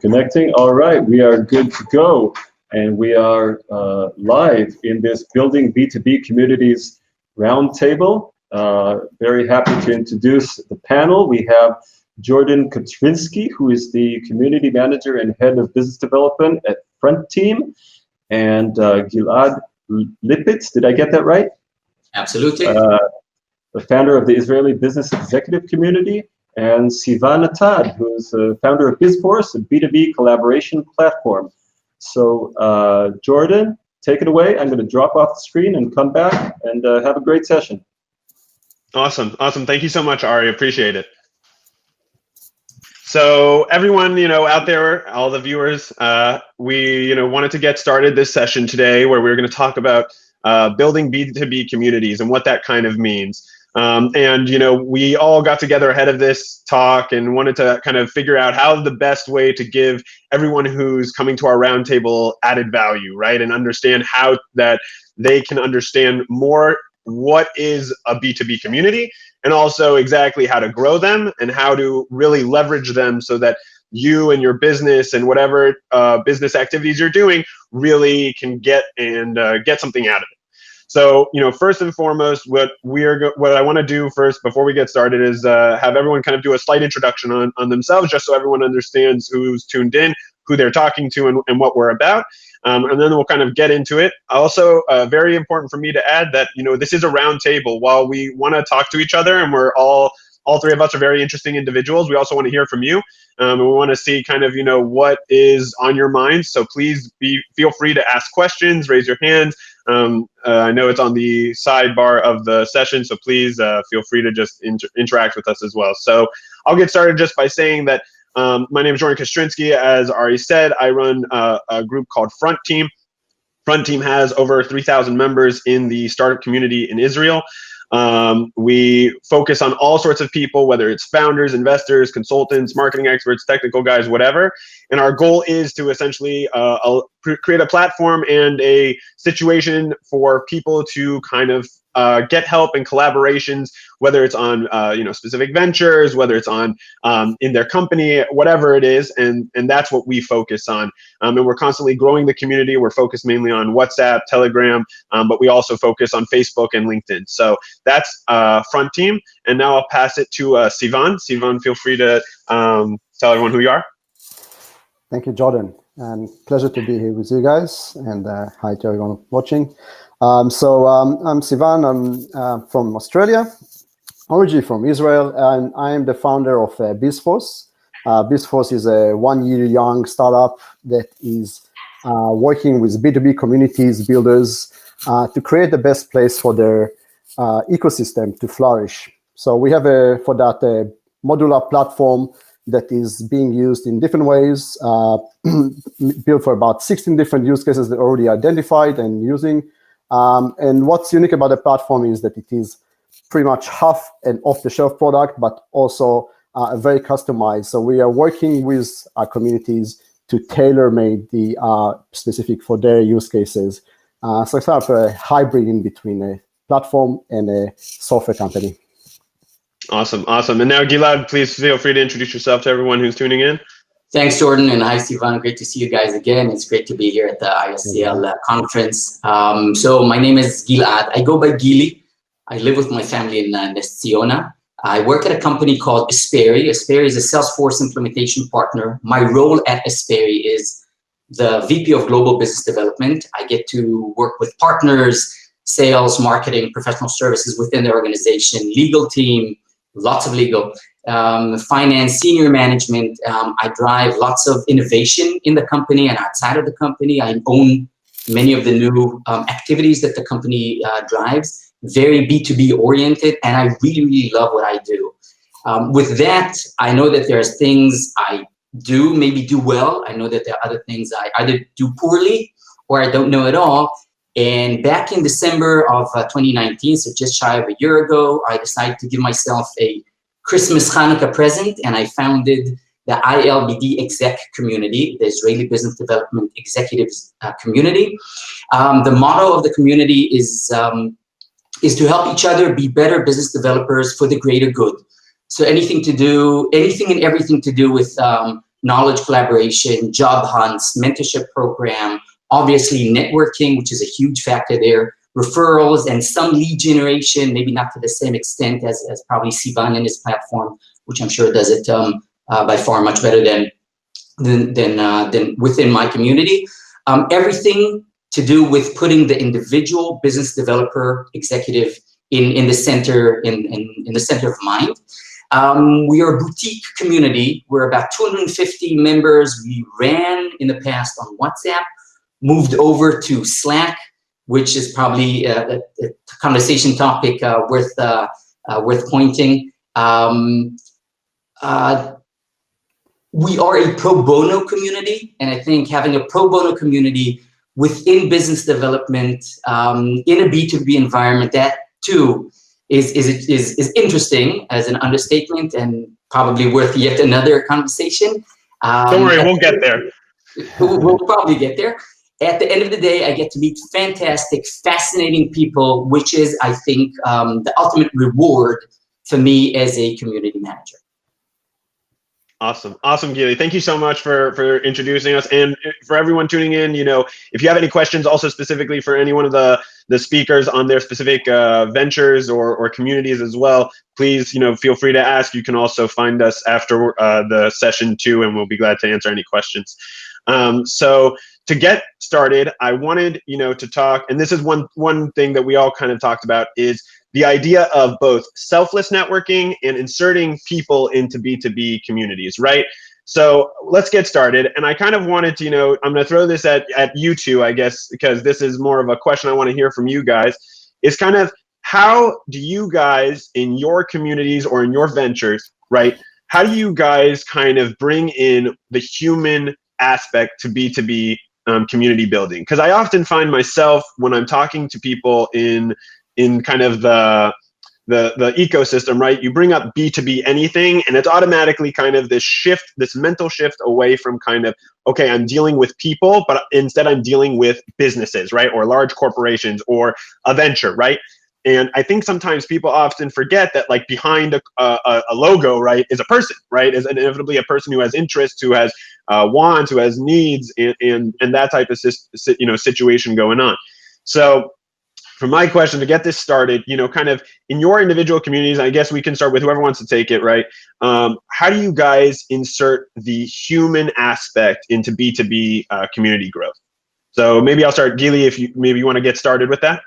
Connecting. All right, we are good to go. And we are live in this Building B2B Communities Roundtable. Very happy to introduce the panel. We have Jordan Kastrinsky, who is the Community Manager and Head of Business Development at Front Team, and Gilad Lipitz, did I get that right? Absolutely. The founder of the Israeli Business Executive Community, and Sivan Atad, who is the founder of BizForce, a B2B collaboration platform. So Jordan, take it away. I'm going to drop off the screen and come back and have a great session. Awesome. Thank you so much, Ari. Appreciate it. So everyone, out there, all the viewers, we, wanted to get started this session today where we're going to talk about building B2B communities and what that kind of means. And we all got together ahead of this talk and wanted to kind of figure out how the best way to give everyone who's coming to our roundtable added value, right? And understand how that they can understand more what is a B2B community, and also exactly how to grow them and how to really leverage them so that you and your business and whatever business activities you're doing really can get something out of it. So, first and foremost, what I want to do first before we get started is have everyone kind of do a slight introduction on themselves, just so everyone understands who's tuned in, who they're talking to, and what we're about. And then we'll kind of get into it. Also, very important for me to add that, this is a round table. While we want to talk to each other and we're all three of us are very interesting individuals, we also want to hear from you. And we want to see kind of, what is on your mind. So please feel free to ask questions, raise your hand. I know it's on the sidebar of the session, so please feel free to just interact with us as well. So I'll get started just by saying that my name is Jordan Kastrinsky. As Ari said, I run a group called Front Team. Front Team has over 3,000 members in the startup community in Israel. We focus on all sorts of people, whether it's founders, investors, consultants, marketing experts, technical guys, whatever. And our goal is to essentially create a platform and a situation for people to kind of get help and collaborations, whether it's on specific ventures, whether it's on in their company, whatever it is, and that's what we focus on. And we're constantly growing the community. We're focused mainly on WhatsApp, Telegram, but we also focus on Facebook and LinkedIn. So that's Front Team. And now I'll pass it to Sivan. Sivan, feel free to tell everyone who you are. Thank you, Jordan, and pleasure to be here with you guys. And hi to everyone watching. I'm Sivan. I'm from Australia, originally from Israel, and I am the founder of BizForce. BizForce is a 1 year young startup that is working with B2B communities builders to create the best place for their ecosystem to flourish. So we have for that a modular platform that is being used in different ways, built for about 16 different use cases that are already identified and using. And what's unique about the platform is that it is pretty much half an off-the-shelf product, but also very customized. So we are working with our communities to tailor-made the specific for their use cases. So it's kind of a hybrid in between a platform and a software company. Awesome. And now, Gilad, please feel free to introduce yourself to everyone who's tuning in. Thanks, Jordan, and hi, Sivan. Great to see you guys again. It's great to be here at the ISCL conference. So my name is Gilad. I go by Gili. I live with my family in Nest Ziona. I work at a company called Esperi. Esperi is a Salesforce implementation partner. My role at Esperi is the VP of Global Business Development. I get to work with partners, sales, marketing, professional services within the organization, legal team, lots of legal, finance, senior management. I drive lots of innovation in the company and outside of the company. I own many of the new activities that the company drives, very B2B oriented, and I really, really love what I do. With that, I know that there's things I maybe do well. I know that there are other things I either do poorly or I don't know at all. And back in December of 2019, so just shy of a year ago, I decided to give myself a Christmas Hanukkah present, and I founded the ILBDExec community, the Israeli Business Development Executives community. The motto of the community is to help each other be better business developers for the greater good. So anything and everything to do with knowledge collaboration, job hunts, mentorship program, obviously networking, which is a huge factor there, referrals, and some lead generation, maybe not to the same extent as probably Sivan in his platform, which I'm sure does it by far much better than within my community. Everything to do with putting the individual business developer executive in the center in the center of mind. We are a boutique community. We're about 250 members. We ran in the past on WhatsApp, moved over to Slack, which is probably a conversation topic worth pointing. We are a pro bono community, and I think having a pro bono community within business development in a B2B environment, that too is interesting as an understatement and probably worth yet another conversation. Don't worry, we'll get there. We'll probably get there. At the end of the day, I get to meet fantastic, fascinating people, which is, I think, the ultimate reward for me as a community manager. Awesome. Awesome, Gilly. Thank you so much for introducing us. And for everyone tuning in, if you have any questions also specifically for any one of the speakers on their specific ventures or communities as well, please, feel free to ask. You can also find us after the session too, and we'll be glad to answer any questions. So to get started, I wanted, to talk, and this is one thing that we all kind of talked about, is the idea of both selfless networking and inserting people into B2B communities, right? So let's get started. And I kind of wanted to, I'm going to throw this at you two, I guess, because this is more of a question I want to hear from you guys, is kind of how do you guys in your communities or in your ventures, right? How do you guys kind of bring in the human aspect to B2B community building? Because I often find myself when I'm talking to people in kind of the ecosystem, right? You bring up B2B anything, and it's automatically kind of this shift, this mental shift away from kind of, okay, I'm dealing with people, but instead I'm dealing with businesses, right? Or large corporations or a venture, right? And I think sometimes people often forget that like behind a logo, right, is a person, right? Is inevitably a person who has interests, who has wants, who has needs, and that type of situation going on. So for my question, to get this started, kind of in your individual communities, I guess we can start with whoever wants to take it, right? How do you guys insert the human aspect into B2B community growth? So maybe I'll start, Gilly, if you want to get started with that.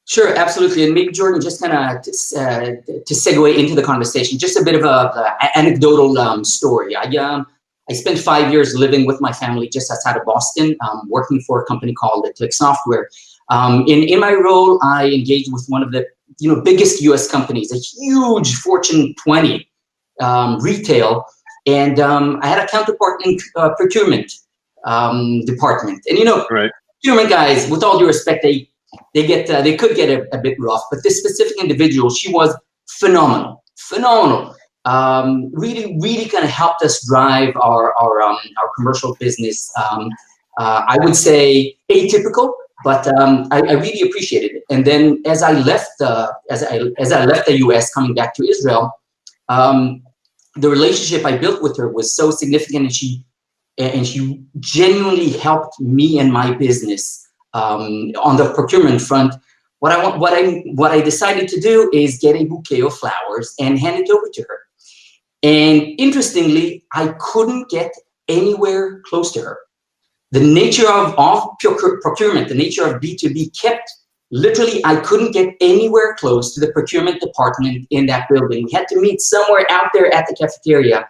Sure, absolutely. And maybe Jordan, just kind of to segue into the conversation, just a bit of an anecdotal story. I spent 5 years living with my family just outside of Boston, working for a company called Click Software. In my role, I engaged with one of the biggest U.S. companies, a huge Fortune 20 retail, and I had a counterpart in procurement department. And right. Procurement guys, with all due respect, they could get a bit rough, but this specific individual, she was phenomenal. Really kind of helped us drive our commercial business. I would say atypical, but I really appreciated it. And then as I left the US, coming back to Israel, the relationship I built with her was so significant, and she genuinely helped me and my business on the procurement front. What I decided to do is get a bouquet of flowers and hand it over to her. And interestingly, I couldn't get anywhere close to her. The nature of procurement, the nature of B2B kept, literally, I couldn't get anywhere close to the procurement department in that building. We had to meet somewhere out there at the cafeteria.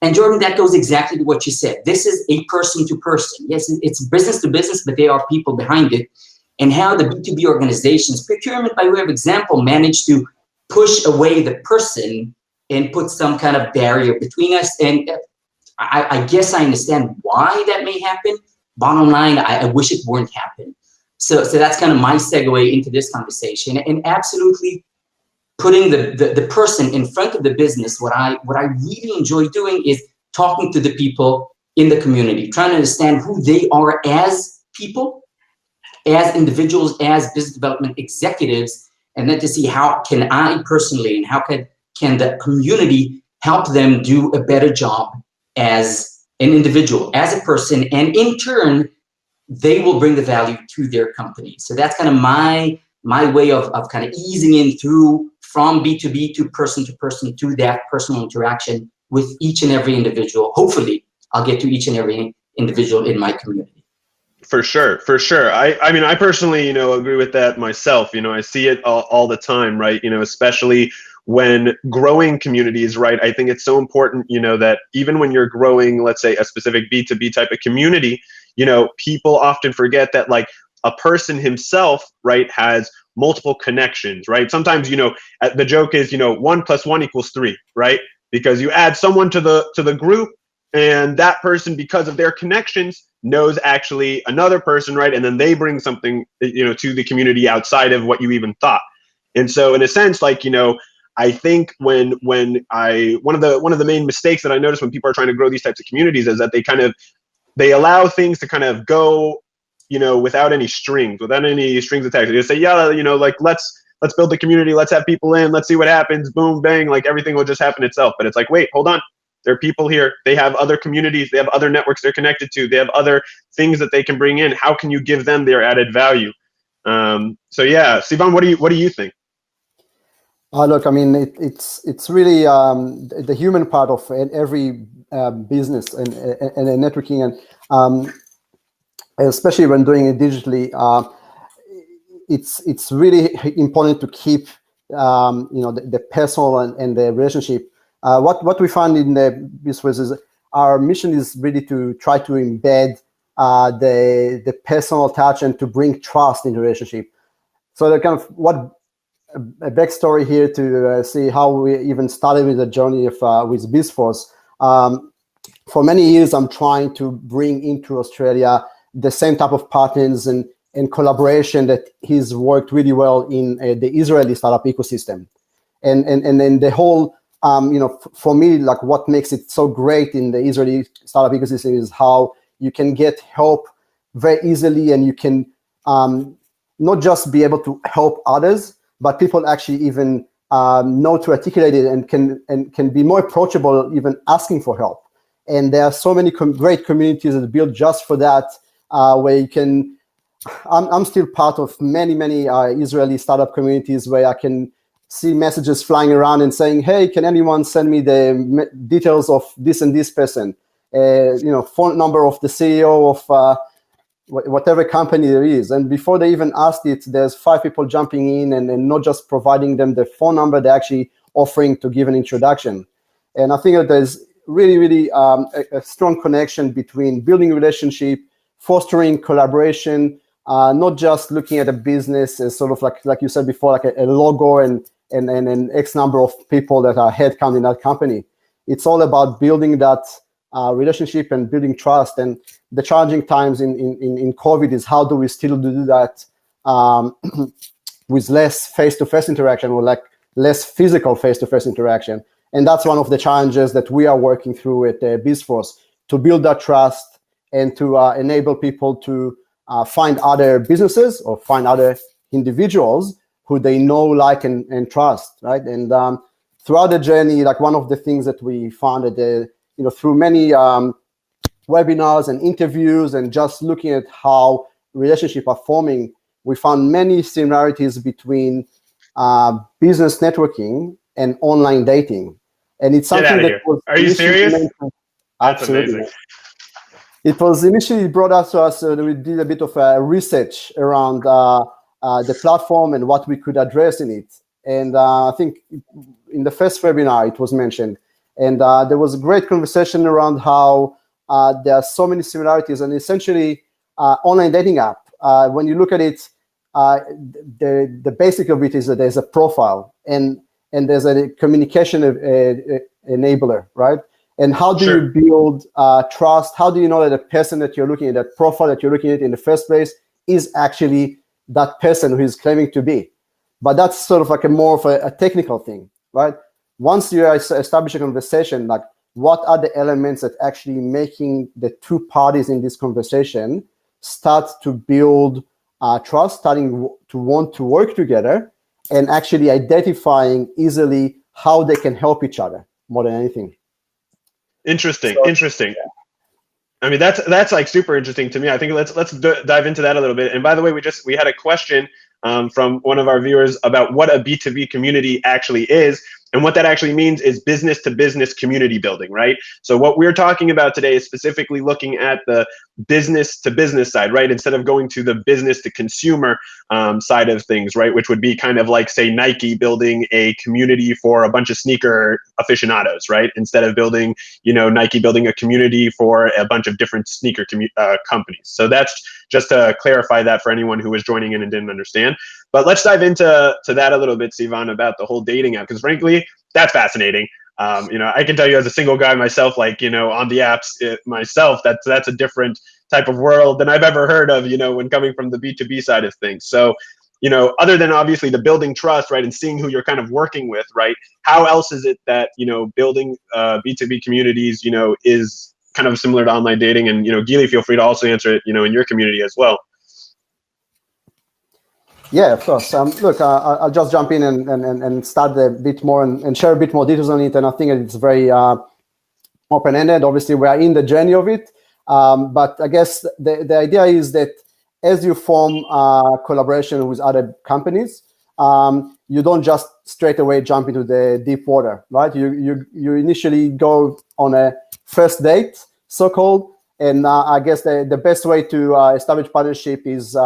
And Jordan, that goes exactly to what you said. This is a person to person. Yes, it's business to business, but there are people behind it. And how the B2B organizations, procurement by way of example, managed to push away the person and put some kind of barrier between us. And I guess I understand why that may happen. Bottom line, I wish it wouldn't happen. So that's kind of my segue into this conversation. And absolutely putting the person in front of the business, what I really enjoy doing is talking to the people in the community, trying to understand who they are as people, as individuals, as business development executives, and then to see how can I personally and how can the community help them do a better job as an individual, as a person, and in turn, they will bring the value to their company. So that's kind of my way of kind of easing in through from B2B to person to that personal interaction with each and every individual. Hopefully, I'll get to each and every individual in my community. For sure. I mean, I personally, agree with that myself. I see it all the time, right? Especially when growing communities, right? I think it's so important, that even when you're growing, let's say a specific B2B type of community, people often forget that like a person himself, right, has multiple connections, right? Sometimes, the joke is, 1 + 1 = 3, right? Because you add someone to the group, and that person, because of their connections, knows actually another person, right? And then they bring something, to the community outside of what you even thought. And so in a sense, like, I think when one of the main mistakes that I notice when people are trying to grow these types of communities is that they allow things to kind of go, without any strings attached. They just say, yeah, like let's build the community, let's have people in, let's see what happens, boom, bang, like everything will just happen itself. But it's like, wait, hold on. There are people here. They have other communities. They have other networks they're connected to. They have other things that they can bring in. How can you give them their added value? So yeah, Sivan, what do you think? Look, I mean, it's really the human part of every business and networking, and especially when doing it digitally, it's really important to keep the personal and the relationship. What we found in the business is our mission is really to try to embed the personal touch and to bring trust in the relationship. So the kind of a backstory here to see how we even started with the journey of with BizForce. For many years, I'm trying to bring into Australia the same type of patterns and collaboration that he's worked really well in the Israeli startup ecosystem, and then the whole for me, like what makes it so great in the Israeli startup ecosystem is how you can get help very easily, and you can not just be able to help others, but people actually even know to articulate it and can be more approachable, even asking for help. And there are so many great communities that are built just for that, where you can. I'm still part of many Israeli startup communities where I can see messages flying around and saying, "Hey, can anyone send me the details of this and this person? Phone number of the CEO of whatever company there is." And before they even asked it, there's 5 people jumping in and not just providing them the phone number, they're actually offering to give an introduction. And I think that there's really a strong connection between building relationship, fostering collaboration, not just looking at a business as sort of like you said before, like a logo and an X number of people that are headcount in that company. It's all about building that relationship and building trust. And the challenging times in COVID is how do we still do that with less face-to-face interaction, or like less physical face-to-face interaction. And that's one of the challenges that we are working through at BizForce, to build that trust and to enable people to find other businesses or find other individuals who they know, like, and trust, right? And throughout the journey, like one of the things that we found that through many webinars and interviews and just looking at how relationships are forming, we found many similarities between business networking and online dating. And it's something that was— Are you serious? That's absolutely amazing. It was initially brought us to us. We did a bit of research around the platform and what we could address in it. And I think in the first webinar it was mentioned. And there was a great conversation around how there are so many similarities. And essentially, online dating app, when you look at it, the basic of it is that there's a profile and there's a communication enabler, right? And how do you build trust? How do you know that the person that you're looking at, that profile that you're looking at in the first place, is actually that person who is claiming to be? But that's sort of like more of a technical thing, right? Once you establish a conversation, like what are the elements that actually making the two parties in this conversation start to build trust, starting to want to work together, and actually identifying easily how they can help each other more than anything. Interesting. I mean, that's like super interesting to me. I think let's dive into that a little bit. And by the way, we had a question from one of our viewers about what a B2B community actually is. And what that actually means is business to business community building, right? So what we're talking about today is specifically looking at the business to business side, right? Instead of going to the business to consumer side of things, right? Which would be kind of like, say, Nike building a community for a bunch of sneaker aficionados, right? Instead of building, Nike building a community for a bunch of different sneaker companies. So that's just to clarify that for anyone who was joining in and didn't understand. But let's dive into that a little bit, Sivan, about the whole dating app, because frankly, that's fascinating. I can tell you as a single guy myself, on the apps myself, that's a different type of world than I've ever heard of, when coming from the B2B side of things. So, other than obviously the building trust, right, and seeing who you're kind of working with, right, how else is it that, building B2B communities, is kind of similar to online dating? And, Gili, feel free to also answer it, in your community as well. Yeah, of course. Look, I'll just jump in and start a bit more and share a bit more details on it. And I think it's very open-ended. Obviously, we are in the journey of it. But I guess the idea is that as you form collaboration with other companies, you don't just straight away jump into the deep water, right? You initially go on a first date, so-called. And I guess the best way to establish partnership is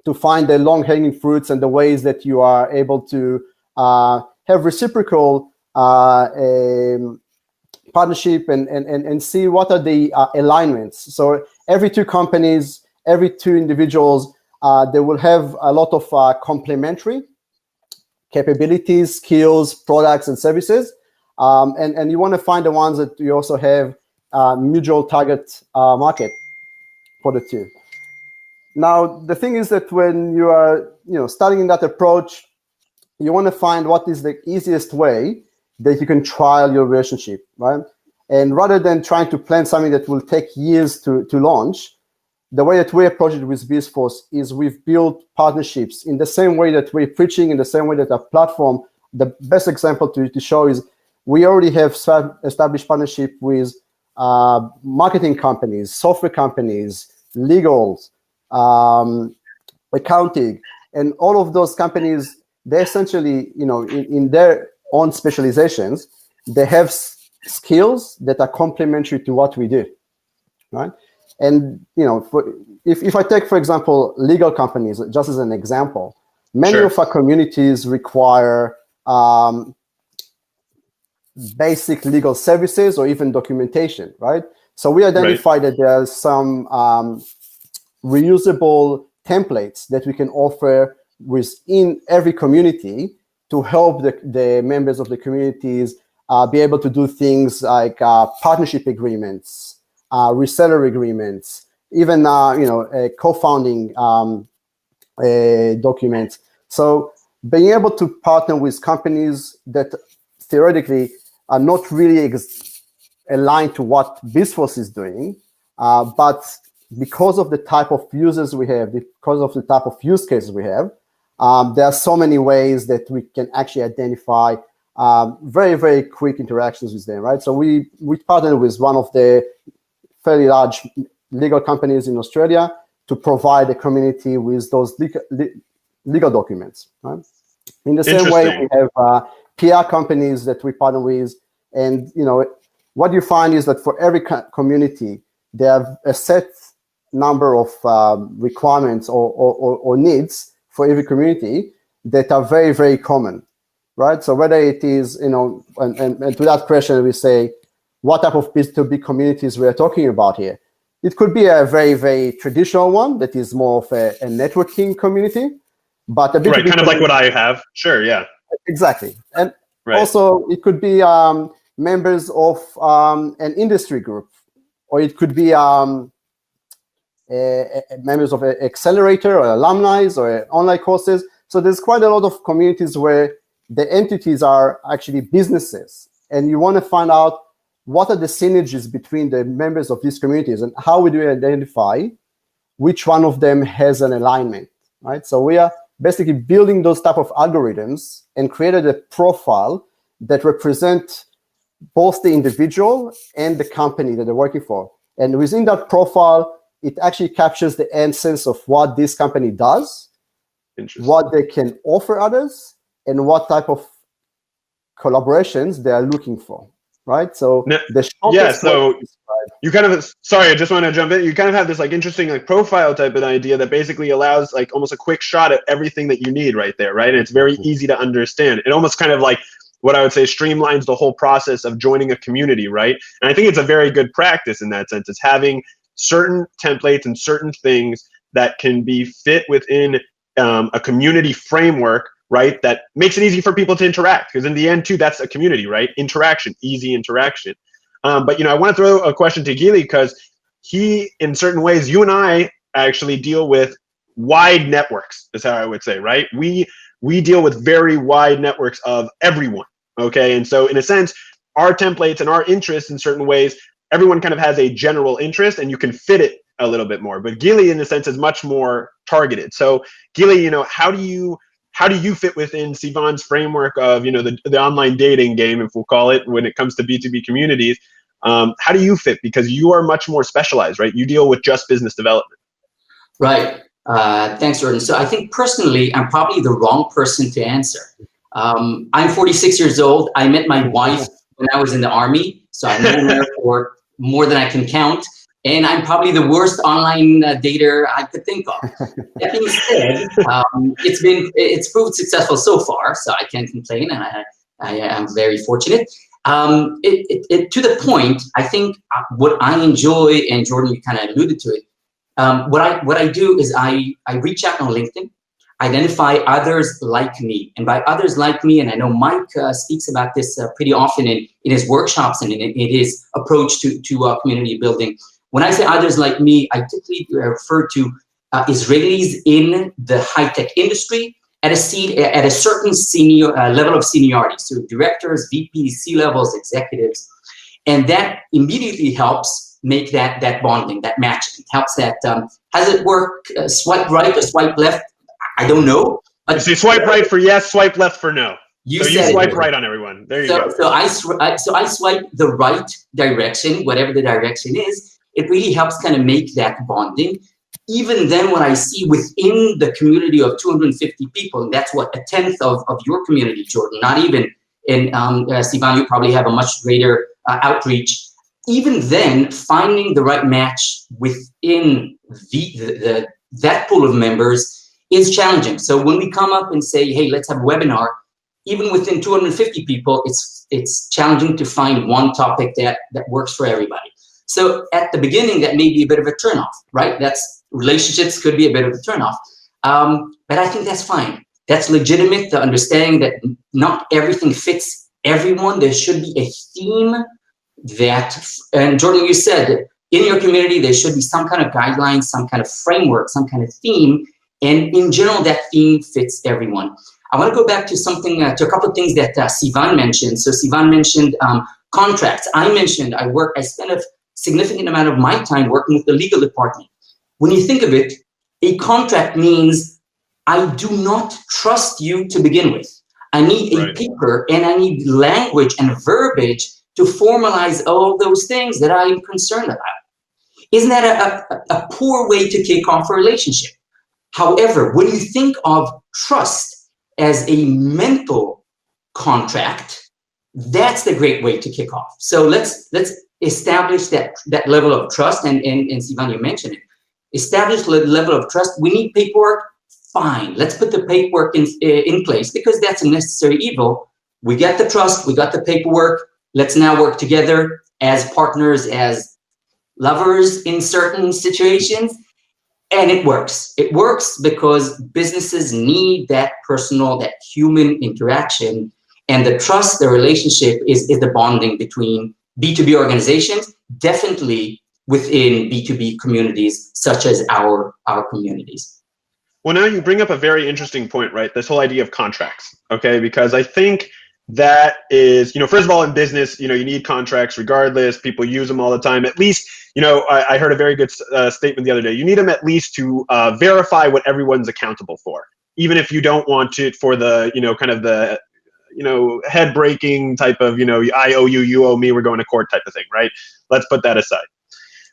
to find the long-hanging fruits and the ways that you are able to have reciprocal partnership and see what are the alignments. So every two companies, every two individuals, they will have a lot of complementary capabilities, skills, products, and services. And you want to find the ones that you also have mutual target market for the two. Now, the thing is that when you are, starting in that approach, you want to find what is the easiest way that you can trial your relationship, right? And rather than trying to plan something that will take years to launch, the way that we approach it with BizForce is we've built partnerships in the same way that we're preaching, in the same way that our platform. The best example to show is we already have established partnership with marketing companies, software companies, legals, accounting, and all of those companies, they essentially, in their own specializations, they have skills that are complementary to what we do, right? And, if I take, for example, legal companies, just as an example, many of our communities require basic legal services or even documentation, right? So we identified that there are some reusable templates that we can offer within every community to help the members of the communities be able to do things like partnership agreements, reseller agreements, even co-founding documents. So being able to partner with companies that theoretically are not really aligned to what BizForce is doing, but because of the type of users we have, because of the type of use cases we have, there are so many ways that we can actually identify very, very quick interactions with them, right? So we partnered with one of the fairly large legal companies in Australia to provide the community with those legal documents, right? In the same way, we have PR companies that we partner with, and what you find is that for every community, they have a set number of requirements or needs for every community that are very, very common, right? So whether it is, and to that question, we say, what type of B2B communities we are talking about here? It could be a very, very traditional one that is more of a networking community, but a B2B right, kind of like what I have. Sure, yeah. Exactly. And also it could be members of an industry group, or it could be members of an accelerator or alumni or online courses. So there's quite a lot of communities where the entities are actually businesses, and you want to find out what are the synergies between the members of these communities and how we do identify which one of them has an alignment, right? So we are basically building those type of algorithms and created a profile that represent both the individual and the company that they're working for. And within that profile, it actually captures the essence of what this company does, what they can offer others, and what type of collaborations they are looking for, right? So so you kind of, sorry, I just want to jump in. You kind of have this like interesting like profile type of idea that basically allows like almost a quick shot at everything that you need right there, right? And it's very easy to understand. It almost kind of like what I would say streamlines the whole process of joining a community, right? And I think it's a very good practice in that sense. It's having certain templates and certain things that can be fit within a community framework, right? That makes it easy for people to interact, because in the end too, that's a community, right? Interaction, easy interaction. But I want to throw a question to Gilad, because he, in certain ways, you and I actually deal with wide networks, is how I would say, right? We deal with very wide networks of everyone, okay? And so in a sense, our templates and our interests in certain ways, everyone kind of has a general interest and you can fit it a little bit more. But Gilad, in a sense, is much more targeted. So Gilad, how do you fit within Sivan's framework of, the online dating game, if we'll call it, when it comes to B2B communities? How do you fit? Because you are much more specialized, right? You deal with just business development. Right. Thanks, Jordan. So I think personally, I'm probably the wrong person to answer. I'm 46 years old. I met my wife when I was in the Army. So I've known her for more than I can count. And I'm probably the worst online dater I could think of. That being said, it's proved successful so far, so I can't complain, and I am very fortunate. To the point, I think what I enjoy, and Jordan, you kind of alluded to it. What I do is I reach out on LinkedIn, identify others like me, and by others like me, and I know Mike speaks about this pretty often in his workshops and in his approach to community building. When I say others like me, I typically refer to Israelis in the high-tech industry at a certain senior level of seniority, so directors, VPs, C-levels, executives, and that immediately helps make that bonding, that matching. It helps that. Has it worked? Swipe right or swipe left? I don't know. But so swipe right for yes, swipe left for no. You swipe right on everyone. There you go. So I swipe the right direction, whatever the direction is. It really helps kind of make that bonding. Even then, what I see within the community of 250 people, and that's what, 1/10 of your community, Jordan, not even in Sivan, you probably have a much greater outreach. Even then, finding the right match within that pool of members is challenging. So when we come up and say, hey, let's have a webinar, even within 250 people, it's challenging to find one topic that works for everybody. So at the beginning, that may be a bit of a turnoff, right? Relationships could be a bit of a turnoff. But I think that's fine. That's legitimate, the understanding that not everything fits everyone. There should be a theme and Jordan, you said, in your community, there should be some kind of guidelines, some kind of framework, some kind of theme. And in general, that theme fits everyone. I want to go back to to a couple of things that Sivan mentioned. So Sivan mentioned contracts. I spent a significant amount of my time working with the legal department. When you think of it, a contract means I do not trust you to begin with. I need a paper and I need language and verbiage to formalize all those things that I'm concerned about. Isn't that a poor way to kick off a relationship? However, when you think of trust as a mental contract, that's the great way to kick off. So let's establish that level of trust, and Sivan, you mentioned it. Establish the level of trust. We need paperwork. Fine, let's put the paperwork in place, because that's a necessary evil. We got the trust, we got the paperwork. Let's now work together as partners, as lovers in certain situations, and it works. It works because businesses need that personal, that human interaction, and the trust, the relationship is the bonding between B2B organizations, definitely within B2B communities such as our communities. Well, now you bring up a very interesting point, right? This whole idea of contracts, okay? Because I think that is, first of all, in business, you need contracts regardless. People use them all the time. At least, I heard a very good statement the other day. You need them at least to verify what everyone's accountable for, even if you don't want it for the, kind of the, head breaking type of, I owe you, you owe me, we're going to court type of thing, right? Let's put that aside.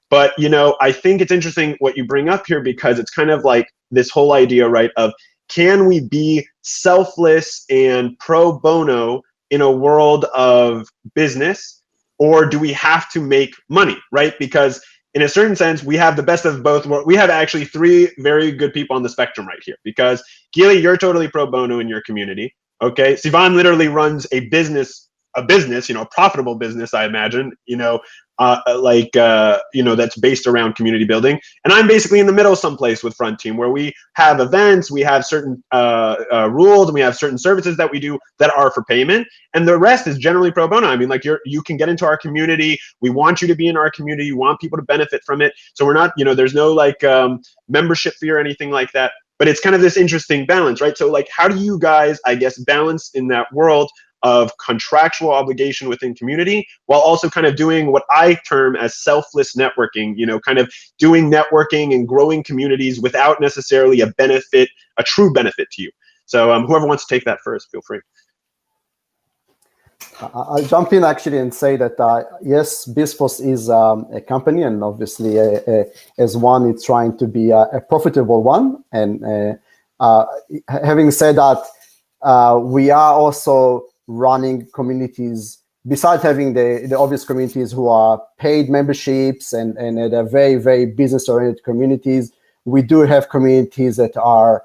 But, you know, I think it's interesting what you bring up here, because it's kind of like this whole idea, right, of can we be selfless and pro bono in a world of business, or do we have to make money, right? Because in a certain sense, we have the best of both worlds. We have actually three very good people on the spectrum right here, because Gili, you're totally pro bono in your community. Okay, Sivan literally runs a business, you know, a profitable business, I imagine, you know, you know, that's based around community building. And I'm basically in the middle someplace with Front Team, where we have events, we have certain rules, and we have certain services that we do that are for payment. And the rest is generally pro bono. I mean, like, you can get into our community. We want you to be in our community. We want people to benefit from it. So we're not, you know, there's no like membership fee or anything like that. But it's kind of this interesting balance, right? So like, how do you guys, I guess, balance in that world of contractual obligation within community, while also kind of doing what I term as selfless networking, you know, kind of doing networking and growing communities without necessarily a benefit, a true benefit to you? So whoever wants to take that first, feel free. I'll jump in actually and say that, yes, BizForce is a company, and obviously as one, it's trying to be a profitable one. And having said that, we are also running communities, besides having the obvious communities who are paid memberships and they're very, very business-oriented communities. We do have communities that are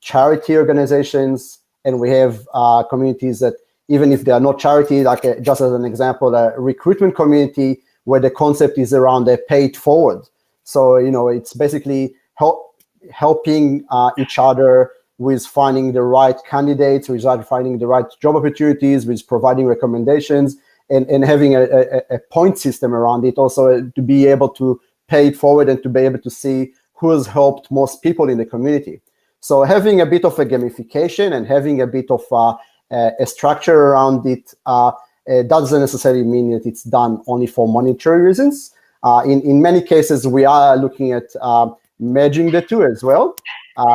charity organizations, and we have communities that, even if they are not charity, like just as an example, a recruitment community where the concept is around a paid forward. So, you know, it's basically helping each other with finding the right candidates, with finding the right job opportunities, with providing recommendations, and having a point system around it, also to be able to pay it forward and to be able to see who has helped most people in the community. So having a bit of a gamification and having a bit of a structure around it doesn't necessarily mean that it's done only for monetary reasons. In many cases, we are looking at merging the two as well.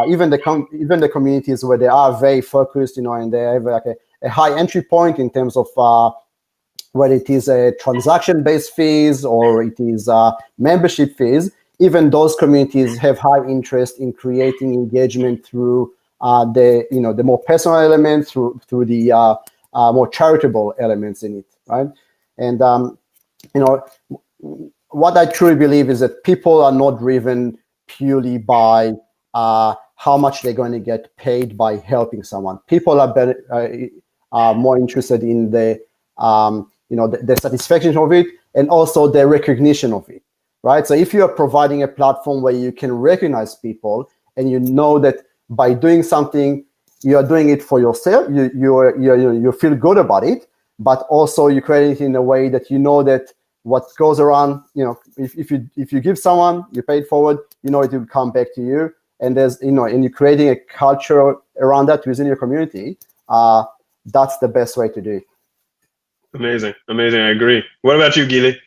Even the communities where they are very focused, you know, and they have like a high entry point in terms of whether it is a transaction-based fees or it is membership fees. Even those communities have high interest in creating engagement through the more personal elements, through the more charitable elements in it, right? And you know, what I truly believe is that people are not driven purely by how much they're going to get paid by helping someone. People are more interested in the the satisfaction of it, and also the recognition of it, right? So if you are providing a platform where you can recognize people, and you know that by doing something, you are doing it for yourself, you feel good about it, but also you create it in a way that you know that what goes around, you know, if you give someone, you pay it forward, you know it will come back to you. And there's, you know, and you're creating a culture around that within your community. That's the best way to do it. Amazing, amazing. I agree. What about you, Gili?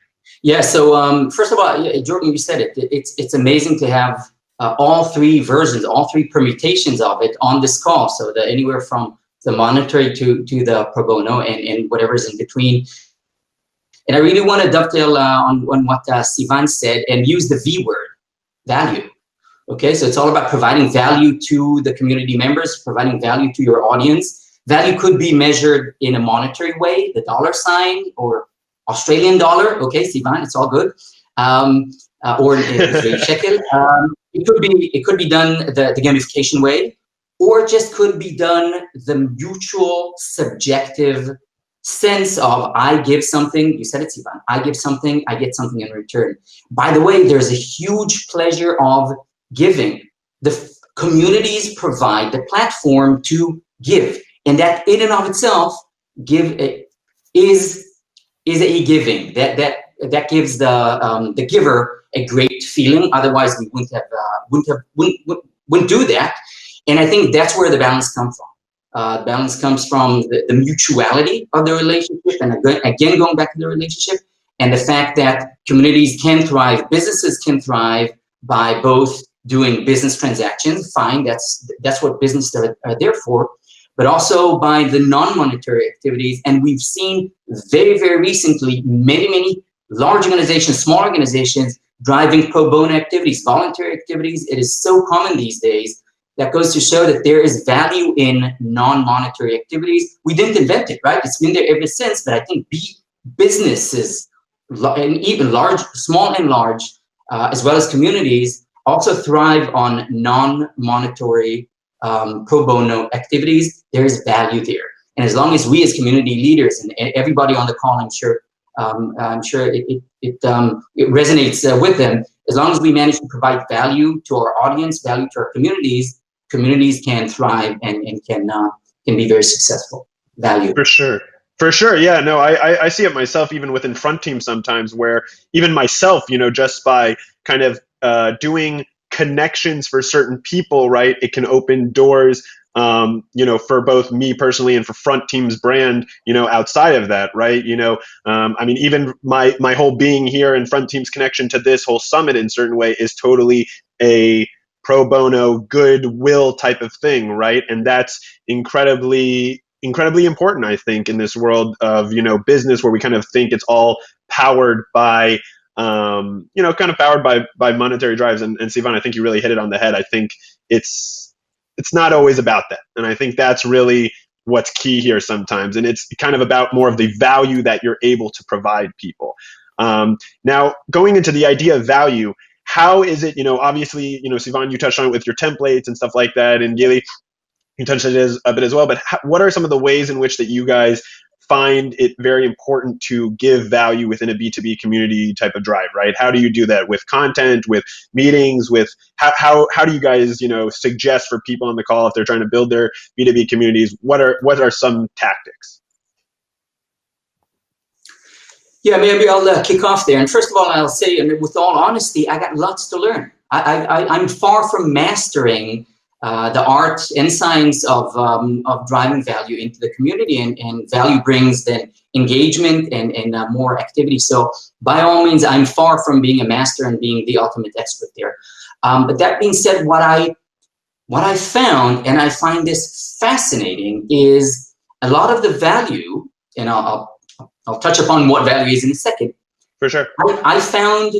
Yeah. So first of all, Jordan, you said it. It's amazing to have all three versions, all three permutations of it on this call. So anywhere from the monetary to the pro bono and whatever's in between. And I really want to dovetail on what Sivan said and use the V word, value. Okay, so it's all about providing value to the community members, providing value to your audience. Value could be measured in a monetary way, the dollar sign or Australian dollar. Okay, Sivan, it's all good. Or Israeli shekel. It could be done the gamification way, or it just could be done the mutual subjective sense of I give something, you said it, Sivan, I give something, I get something in return. By the way, there's a huge pleasure of giving. The communities provide the platform to give, and that in and of itself is a giving that gives the giver a great feeling. Otherwise, we wouldn't do that. And I think that's where the balance comes from. Balance comes from the mutuality of the relationship, and again going back to the relationship, and the fact that communities can thrive, businesses can thrive by both doing business transactions, fine, that's what businesses are there for, but also by the non-monetary activities. And we've seen very, very recently many large organizations, small organizations, driving pro bono activities, voluntary activities. It is so common these days. That goes to show that there is value in non-monetary activities. We didn't invent it, right? It's been there ever since, but I think businesses, and even large, small and large, as well as communities, also thrive on non-monetary pro bono activities. There is value there. And as long as we as community leaders and everybody on the call, I'm sure it resonates with them. As long as we manage to provide value to our audience, value to our communities can thrive and can be very successful. Value. For sure. Yeah, no, I see it myself even within Front Team sometimes, where even myself, just by kind of doing connections for certain people, right, it can open doors, for both me personally and for Front Team's brand, outside of that, right? I mean, even my whole being here and Front Team's connection to this whole summit in certain way is totally a pro bono goodwill type of thing, right? And that's incredibly important, I think, in this world of, business where we kind of think it's all powered by, kind of powered by monetary drives. And Sivan, I think you really hit it on the head. I think it's not always about that. And I think that's really what's key here sometimes. And it's kind of about more of the value that you're able to provide people. Now, going into the idea of value, how is it, obviously, Sivan, you touched on it with your templates and stuff like that, and Gilly, you touched on it a bit as well, but what are some of the ways in which that you guys find it very important to give value within a B2B community type of drive, right? How do you do that with content, with meetings, with how do you guys, suggest for people on the call if they're trying to build their B2B communities? What are some tactics? Yeah, maybe I'll kick off there. And first of all, I'll say, and with all honesty, I got lots to learn. I'm far from mastering the art and science of driving value into the community, and value brings then engagement and more activity. So by all means, I'm far from being a master and being the ultimate expert there. But that being said, what I found, and I find this fascinating, is a lot of the value, and I'll touch upon what value is in a second. For sure. I found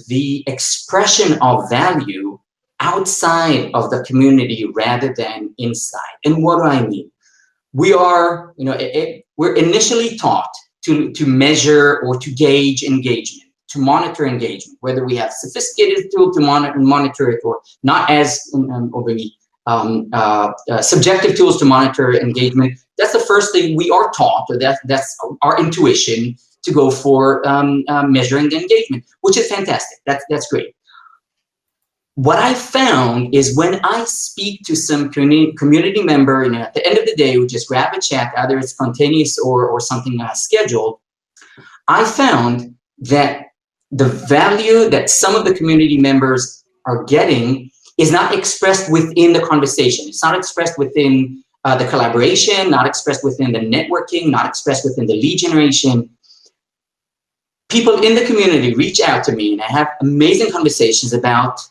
the expression of value outside of the community rather than inside. And what do I mean? We are, we're initially taught to measure or to gauge engagement, to monitor engagement, whether we have sophisticated tool to monitor it or not as overly subjective tools to monitor engagement. That's the first thing we are taught, or that's our intuition to go for measuring the engagement, which is fantastic. That's great. What I found is when I speak to some community member, at the end of the day, we just grab a chat, either it's spontaneous or something scheduled, I found that the value that some of the community members are getting is not expressed within the conversation. It's not expressed within the collaboration, not expressed within the networking, not expressed within the lead generation. People in the community reach out to me and I have amazing conversations about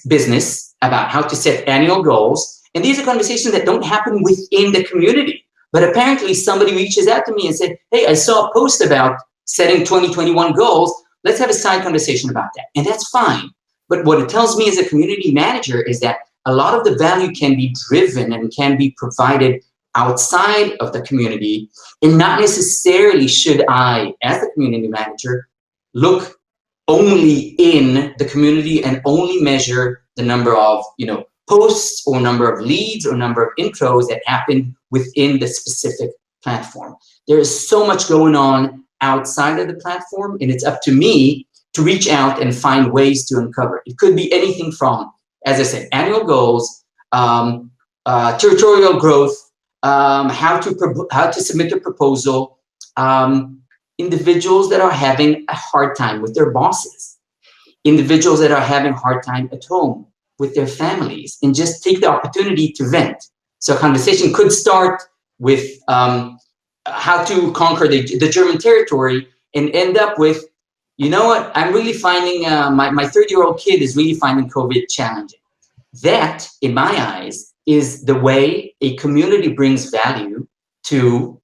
business, about how to set annual goals. And these are conversations that don't happen within the community. But apparently somebody reaches out to me and said, hey, I saw a post about setting 2021 goals. Let's have a side conversation about that. And that's fine. But what it tells me as a community manager is that a lot of the value can be driven and can be provided outside of the community. And not necessarily should I, as a community manager, look only in the community and only measure the number of posts or number of leads or number of intros that happen within the specific platform. There is so much going on outside of the platform, and it's up to me to reach out and find ways to uncover. It could be anything from, as I said, annual goals, territorial growth, how to submit a proposal, individuals that are having a hard time with their bosses, individuals that are having a hard time at home with their families, and just take the opportunity to vent. So a conversation could start with how to conquer the German territory and end up with, you know what, I'm really finding, my 30-year-old kid is really finding COVID challenging. That, in my eyes, is the way a community brings value to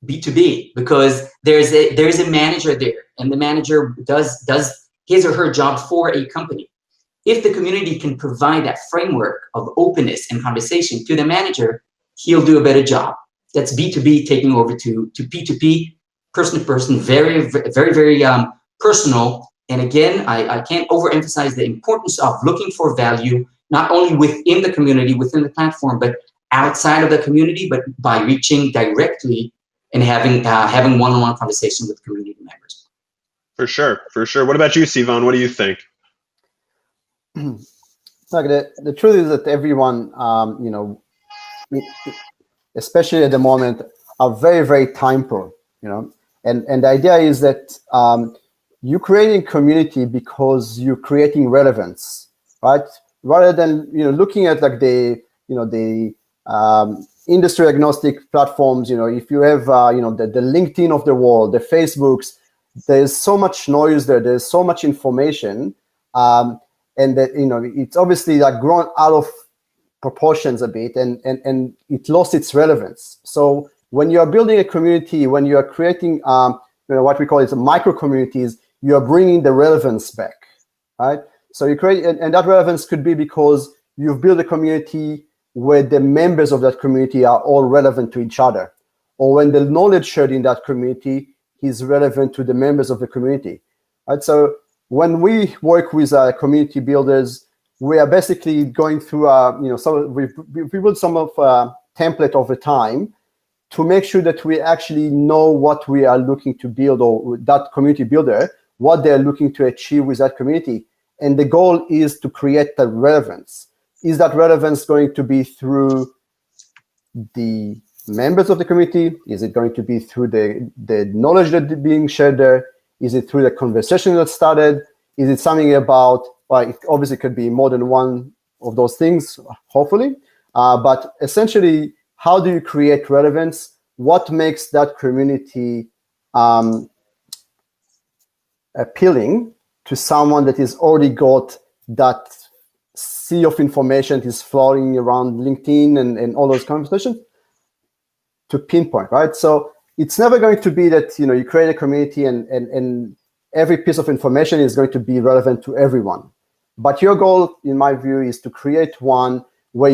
B2B, because there's a manager there, and the manager does his or her job for a company. If the community can provide that framework of openness and conversation to the manager, he'll do a better job. That's B2B taking over to P2P, person to person, very, very, very personal. And again, I can't overemphasize the importance of looking for value, not only within the community, within the platform, but outside of the community, but by reaching directly and having one-on-one conversation with community members. For sure, for sure. What about you, Sivan? What do you think? Like the truth is that everyone, especially at the moment, are very, very time poor, and the idea is that you're creating community because you're creating relevance, right? Rather than looking at like the industry agnostic platforms, if you have the LinkedIn of the world, the Facebooks, there's so much noise there, there's so much information, and that it's obviously like grown out of proportions a bit, and it lost its relevance. So when you are building a community, when you are creating what we call it micro communities, you are bringing the relevance back, right? So you create, and that relevance could be because you've built a community where the members of that community are all relevant to each other, or when the knowledge shared in that community is relevant to the members of the community, right? So when we work with community builders, we are basically going through we build some of template over time to make sure that we actually know what we are looking to build, or that community builder, what they're looking to achieve with that community. And the goal is to create the relevance. Is that relevance going to be through the members of the community? Is it going to be through the knowledge that is being shared there? Is it through the conversation that started? Is it something about, well, it obviously could be more than one of those things, hopefully. But essentially, how do you create relevance? What makes that community appealing to someone that has already got that sea of information that is flowing around LinkedIn and all those conversations to pinpoint, right? So it's never going to be that you create a community and every piece of information is going to be relevant to everyone. But your goal, in my view, is to create one where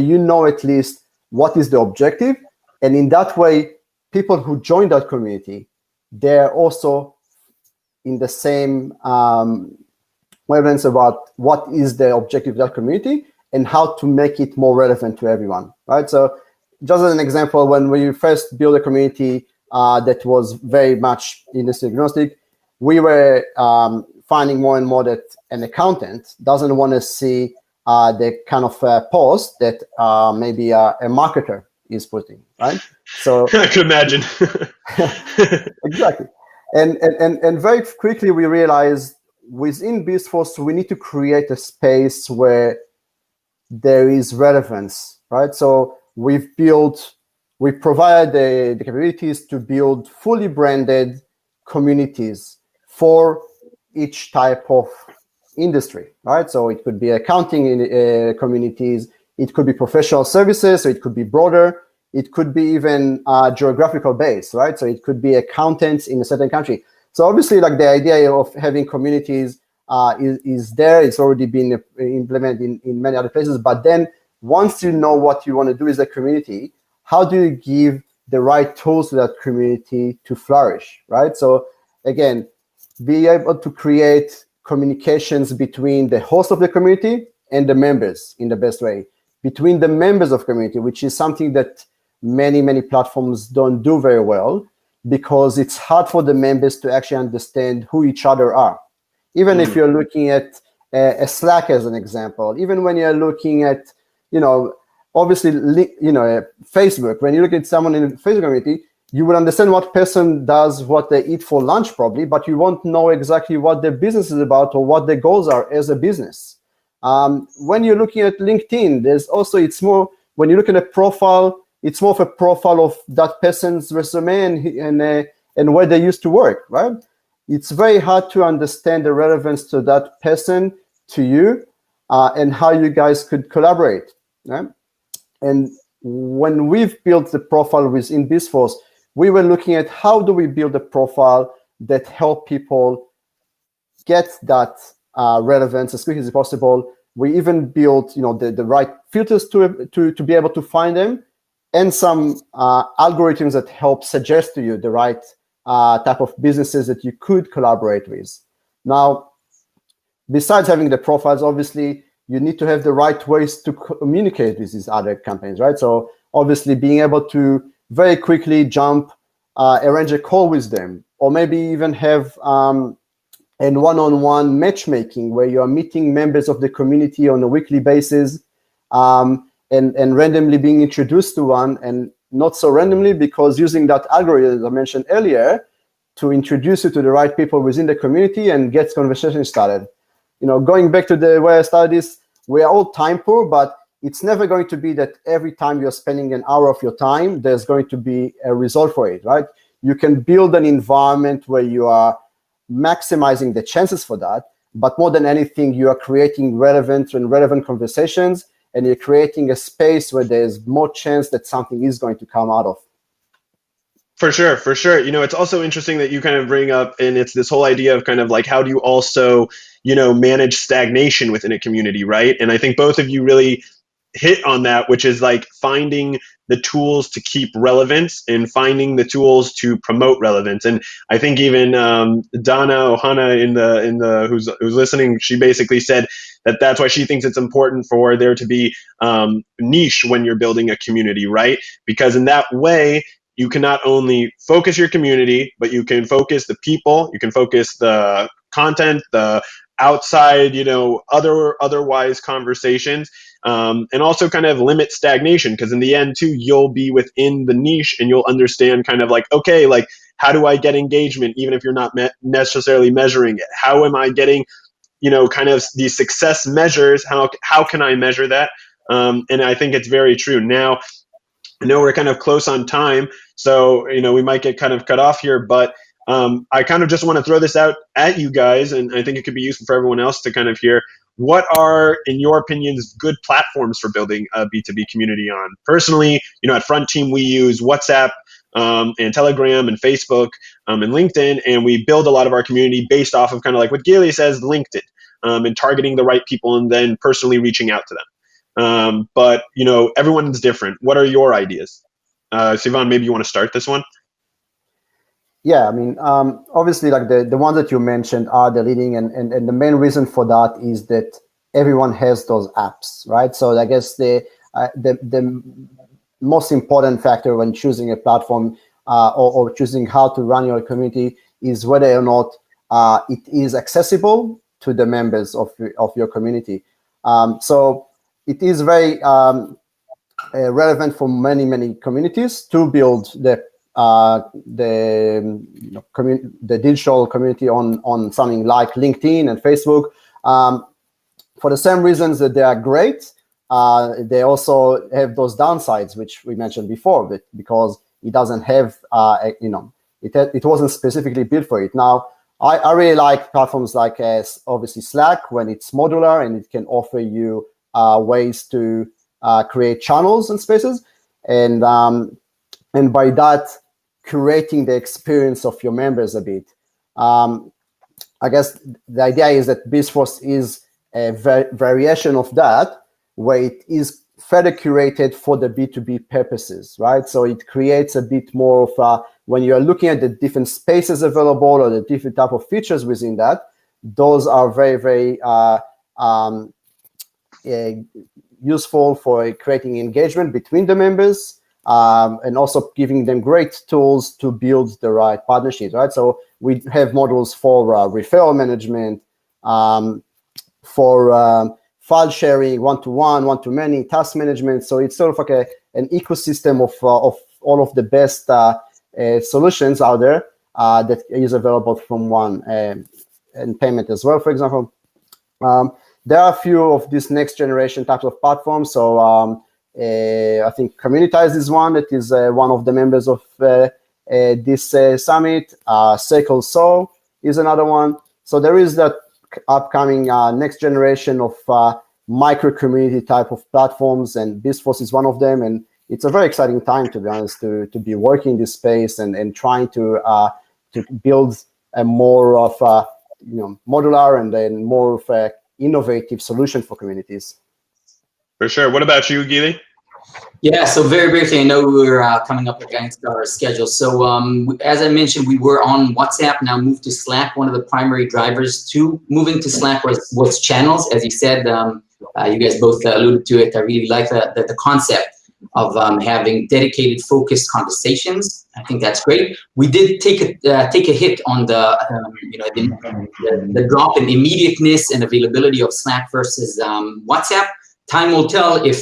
at least what is the objective, and in that way, people who join that community, they're also in the same wavelengths about what is the objective of that community and how to make it more relevant to everyone, right? So just as an example, when we first built a community that was very much industry agnostic, we were finding more and more that an accountant doesn't want to see the kind of post that maybe a marketer is putting, right? So I could imagine. Exactly. And very quickly we realized within BizForce, we need to create a space where there is relevance, right? So we provide the capabilities to build fully branded communities for each type of industry, right? So it could be accounting communities, it could be professional services, so it could be broader, it could be even geographical based, right? So it could be accountants in a certain country. So obviously, like the idea of having communities is there. It's already been implemented in many other places. But then once you know what you want to do as a community, how do you give the right tools to that community to flourish, right? So again, be able to create communications between the host of the community and the members in the best way, between the members of community, which is something that many platforms don't do very well, because it's hard for the members to actually understand who each other are. Even if you're looking at a Slack as an example, even when you're looking at, obviously, Facebook, when you look at someone in the Facebook community, you will understand what person does, what they eat for lunch probably, but you won't know exactly what their business is about or what their goals are as a business. When you're looking at LinkedIn, it's more, when you look at a profile, it's more of a profile of that person's resume and where they used to work, right? It's very hard to understand the relevance to that person, to you, and how you guys could collaborate, right? And when we've built the profile within BizForce, we were looking at how do we build a profile that help people get that relevance as quick as possible. We even built, the right filters to be able to find them, and some algorithms that help suggest to you the right type of businesses that you could collaborate with. Now, besides having the profiles, obviously, you need to have the right ways to communicate with these other companies, right? So obviously being able to very quickly arrange a call with them, or maybe even have a one-on-one matchmaking where you are meeting members of the community on a weekly basis, and randomly being introduced to one, and not so randomly, because using that algorithm, as I mentioned earlier, to introduce you to the right people within the community and get conversation started. Going back to the way I started this, we are all time poor, but it's never going to be that every time you're spending an hour of your time, there's going to be a result for it, right? You can build an environment where you are maximizing the chances for that, but more than anything, you are creating relevant conversations, and you're creating a space where there's more chance that something is going to come out of. For sure. It's also interesting that you kind of bring up, and it's this whole idea of kind of like, how do you also, manage stagnation within a community, right? And I think both of you really hit on that, which is like finding the tools to keep relevance and finding the tools to promote relevance. And I think even Donna Ohana in the who's listening, she basically said that that's why she thinks it's important for there to be niche when you're building a community, right? Because in that way, you can not only focus your community, but you can focus the people, you can focus the content, the outside, otherwise conversations, and also kind of limit stagnation, because in the end too, you'll be within the niche and you'll understand kind of like, okay, like how do I get engagement even if you're not necessarily measuring it? How am I getting, kind of these success measures? How can I measure that? And I think it's very true. Now, I know we're kind of close on time, so we might get kind of cut off here, but I kind of just want to throw this out at you guys, and I think it could be useful for everyone else to kind of hear. What are, in your opinions, good platforms for building a B2B community on? Personally, at Front Team, we use WhatsApp and Telegram and Facebook and LinkedIn, and we build a lot of our community based off of kind of like what Gilly says, LinkedIn, and targeting the right people and then personally reaching out to them. But everyone's different. What are your ideas? Sivan, maybe you want to start this one? Yeah, I mean, obviously, like the ones that you mentioned are the leading, and the main reason for that is that everyone has those apps, right? So I guess the most important factor when choosing a platform or choosing how to run your community is whether or not it is accessible to the members of your community. So it is very relevant for many communities to build the digital community on something like LinkedIn and Facebook, for the same reasons that they are great. They also have those downsides, which we mentioned before, because it doesn't have, it wasn't specifically built for it. Now, I really like platforms like obviously Slack, when it's modular and it can offer you ways to create channels and spaces, and by that, curating the experience of your members a bit. I guess the idea is that BizForce is a variation of that, where it is further curated for the B2B purposes, right? So it creates a bit more of when you are looking at the different spaces available or the different type of features within that, those are very useful for creating engagement between the members, and also giving them great tools to build the right partnerships, right? So we have modules for referral management, for file sharing, one-to-one, one-to-many, task management. So it's sort of like an ecosystem of all of the best solutions out there that is available from one, and payment as well, for example. There are a few of these next generation types of platforms. So I think Communitize is one that is one of the members of this summit. Circle So is another one. So there is that upcoming next generation of micro community type of platforms, and BizForce is one of them. And it's a very exciting time, to be honest, to be working in this space and trying to build a more of a modular and then more of a innovative solution for communities. For sure. What about you, Gili? Yeah, so very briefly, I know we're coming up against our schedule. So as I mentioned, we were on WhatsApp, now moved to Slack. One of the primary drivers to moving to Slack was channels. As you said, you guys both alluded to it. I really like the concept of having dedicated, focused conversations. I think that's great. We did take a hit on the drop in immediateness and availability of Slack versus WhatsApp. Time will tell if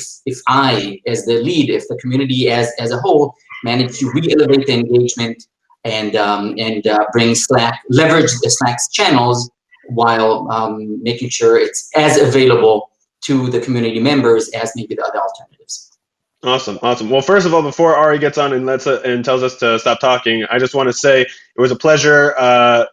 I, as the lead, if the community as a whole, manage to re-elevate the engagement and bring Slack, leverage the Slack's channels while making sure it's as available to the community members as maybe the other alternatives. Awesome. Well, first of all, before Ari gets on and tells us to stop talking, I just want to say it was a pleasure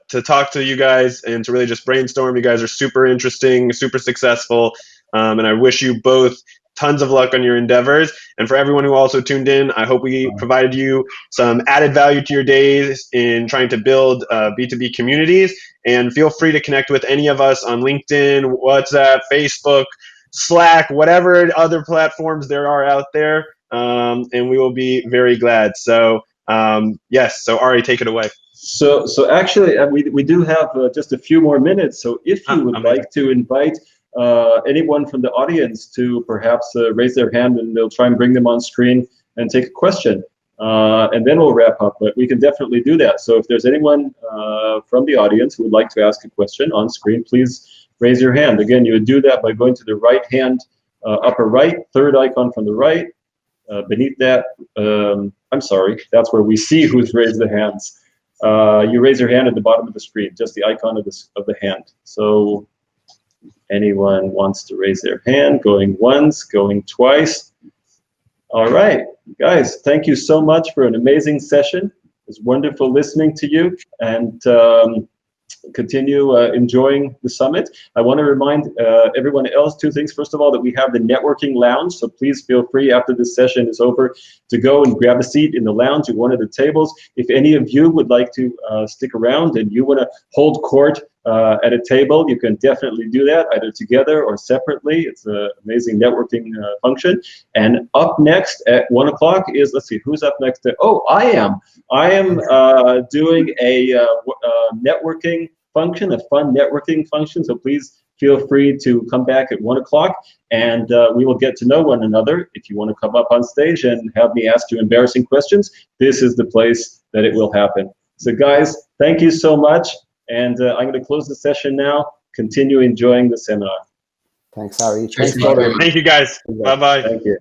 to talk to you guys and to really just brainstorm. You guys are super interesting, super successful. And I wish you both tons of luck on your endeavors. And for everyone who also tuned in, I hope we provided you some added value to your days in trying to build B2B communities. And feel free to connect with any of us on LinkedIn, WhatsApp, Facebook, Slack, whatever other platforms there are out there. And we will be very glad. So yes, so Ari, take it away. So actually, we do have just a few more minutes. So if you would like to invite anyone from the audience to perhaps raise their hand, and they'll try and bring them on screen and take a question. And then we'll wrap up, but we can definitely do that. So if there's anyone from the audience who would like to ask a question on screen, please raise your hand. Again, you would do that by going to the right hand, upper right, third icon from the right. Beneath that, I'm sorry, that's where we see who's raised the hands. You raise your hand at the bottom of the screen, just the icon of the hand. So anyone wants to raise their hand, going once, going twice. All right, guys, thank you so much for an amazing session. It was wonderful listening to you, and continue enjoying the summit. I want to remind everyone else two things. First of all, that we have the networking lounge, so please feel free after this session is over to go and grab a seat in the lounge at one of the tables. If any of you would like to stick around and you want to hold court at a table, you can definitely do that, either together or separately. It's an amazing networking function. And up next at 1 o'clock is, let's see, who's up next? Oh, I am doing a networking function, a fun networking function. So please feel free to come back at 1 o'clock, and we will get to know one another. If you want to come up on stage and have me ask you embarrassing questions, this is the place that it will happen. So guys, thank you so much. And I'm going to close the session now. Continue enjoying the seminar. Thanks, Ari. Thanks, Thank you, guys. Bye-bye. Thank you.